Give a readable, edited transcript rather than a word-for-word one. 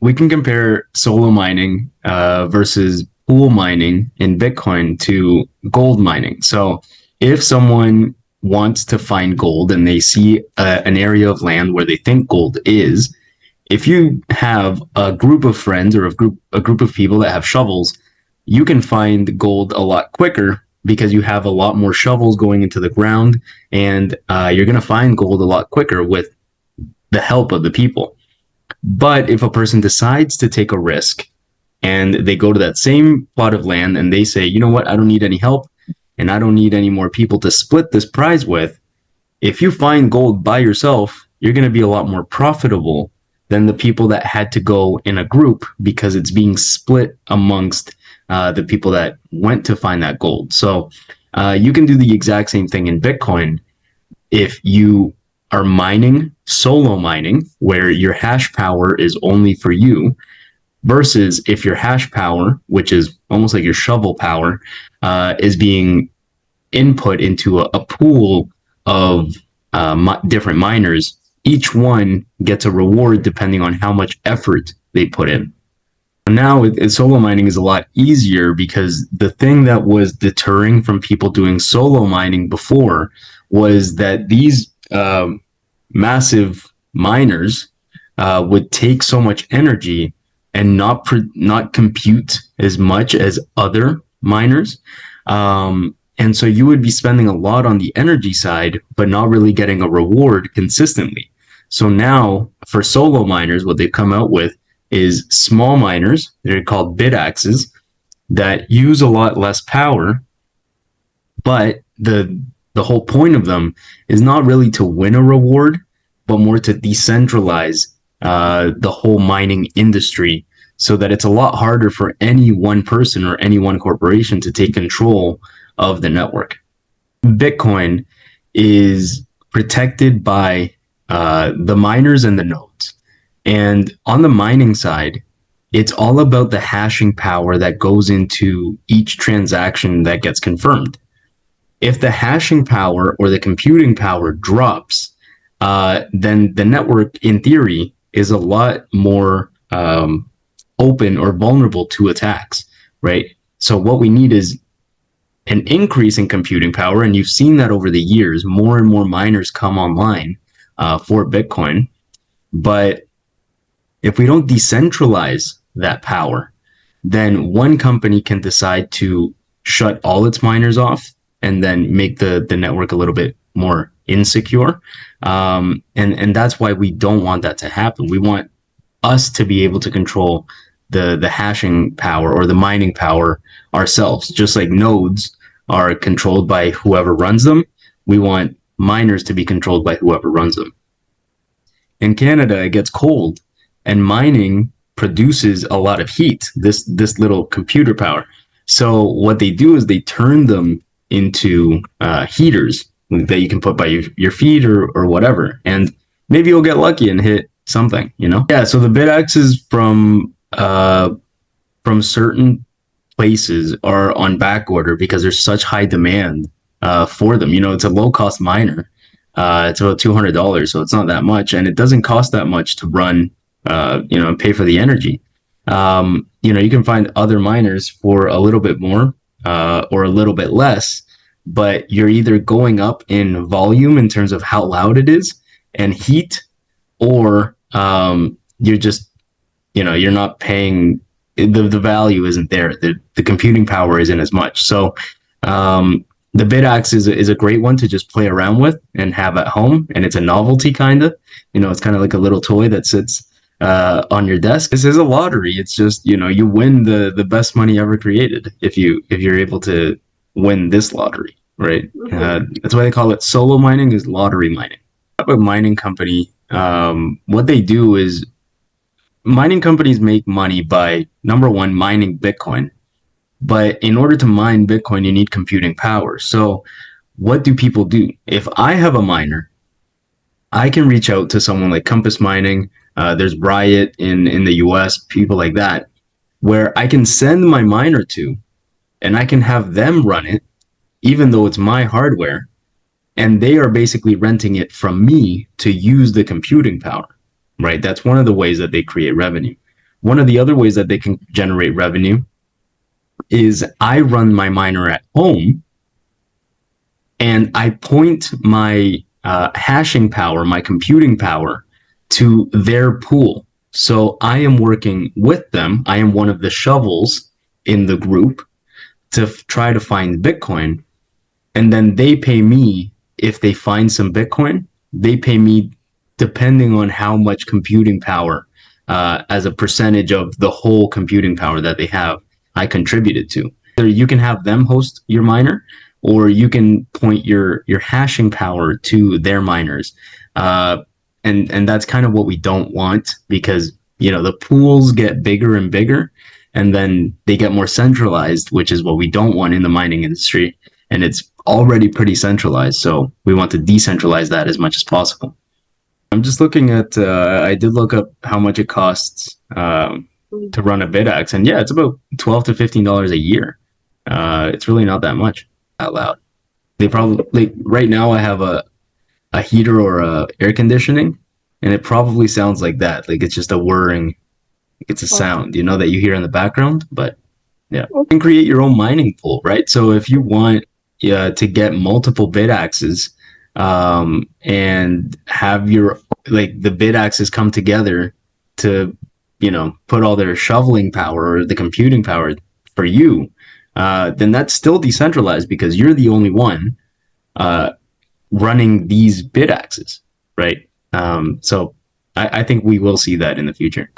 We can compare solo mining versus pool mining in Bitcoin to gold mining. So if someone wants to find gold and they see an area of land where they think gold is, if you have a group of friends or a group of people that have shovels, you can find gold a lot quicker because you have a lot more shovels going into the ground, and you're going to find gold a lot quicker with the help of the people. But if a person decides to take a risk and they go to that same plot of land and they say, you know what, I don't need any help and I don't need any more people to split this prize with, if you find gold by yourself, you're going to be a lot more profitable than the people that had to go in a group because it's being split amongst the people that went to find that gold. So you can do the exact same thing in Bitcoin if you are mining, solo mining, where your hash power is only for you, versus if your hash power, which is almost like your shovel power, is being input into a pool of different miners. Each one gets a reward depending on how much effort they put in. Now, solo mining is a lot easier because the thing that was deterring from people doing solo mining before was that these massive miners would take so much energy and not compute as much as other miners. And so you would be spending a lot on the energy side, but not really getting a reward consistently. So now for solo miners, what they've come out with is small miners. They're called bit axes that use a lot less power, but the whole point of them is not really to win a reward, but more to decentralize the whole mining industry so that it's a lot harder for any one person or any one corporation to take control of the network. Bitcoin is protected by the miners and the nodes. And on the mining side, it's all about the hashing power that goes into each transaction that gets confirmed. If the hashing power or the computing power drops, then the network, in theory, is a lot more open or vulnerable to attacks, right? So what we need is an increase in computing power, and you've seen that over the years. More and more miners come online for Bitcoin, but if we don't decentralize that power, then one company can decide to shut all its miners off and then make the network a little bit more insecure. And that's why we don't want that to happen. We want us to be able to control the hashing power or the mining power ourselves. Just like nodes are controlled by whoever runs them, we want miners to be controlled by whoever runs them. In Canada, it gets cold, and mining produces a lot of heat, this little computer power. So what they do is they turn them into heaters that you can put by your feet or whatever, and maybe you'll get lucky and hit something, you know? Yeah. So the bit axes from certain places are on back order because there's such high demand for them. You know, it's a low cost miner. It's about $200, so it's not that much, and it doesn't cost that much to run. And pay for the energy. You can find other miners for a little bit more or a little bit less, but you're either going up in volume in terms of how loud it is and heat, or you're just, you're not paying, the value isn't there. The computing power isn't as much. So the BitAxe is a great one to just play around with and have at home, and it's a novelty kind of. It's kind of like a little toy that sits on your desk. This is a lottery. It's just, you win the best money ever created if you're able to win this lottery, right? That's why they call it solo mining, is lottery mining. A mining company, what they do is, mining companies make money by, number one, mining Bitcoin. But in order to mine Bitcoin, you need computing power. So what do people do? If I have a miner, I can reach out to someone like Compass Mining. There's Riot in the US, people like that, where I can send my miner to, and I can have them run it, even though it's my hardware, and they are basically renting it from me to use the computing power, right? That's one of the ways that they create revenue. One of the other ways that they can generate revenue is I run my miner at home and I point my hashing power, my computing power, to their pool. So I am working with them. I am one of the shovels in the group to try to find Bitcoin. And then they pay me if they find some Bitcoin. They pay me depending on how much computing power, as a percentage of the whole computing power that they have, I contributed to. Either you can have them host your miner, or you can point your hashing power to their miners, and that's kind of what we don't want, because the pools get bigger and bigger, and then they get more centralized, which is what we don't want in the mining industry. And it's already pretty centralized, so we want to decentralize that as much as possible. I'm just looking at. I did look up how much it costs to run a bidax, and yeah, it's about $12 to $15 a year. It's really not that much out loud. They probably, like, right now I have a heater or a air conditioning, and it probably sounds like that. Like, it's just a whirring. It's a sound, that you hear in the background. But yeah, you can create your own mining pool, right? So if you want, to get multiple bid axes, and have the bid axes come together to, put all their shoveling power or the computing power for you, then that's still decentralized, because you're the only one running these bid axes, right? So I think we will see that in the future.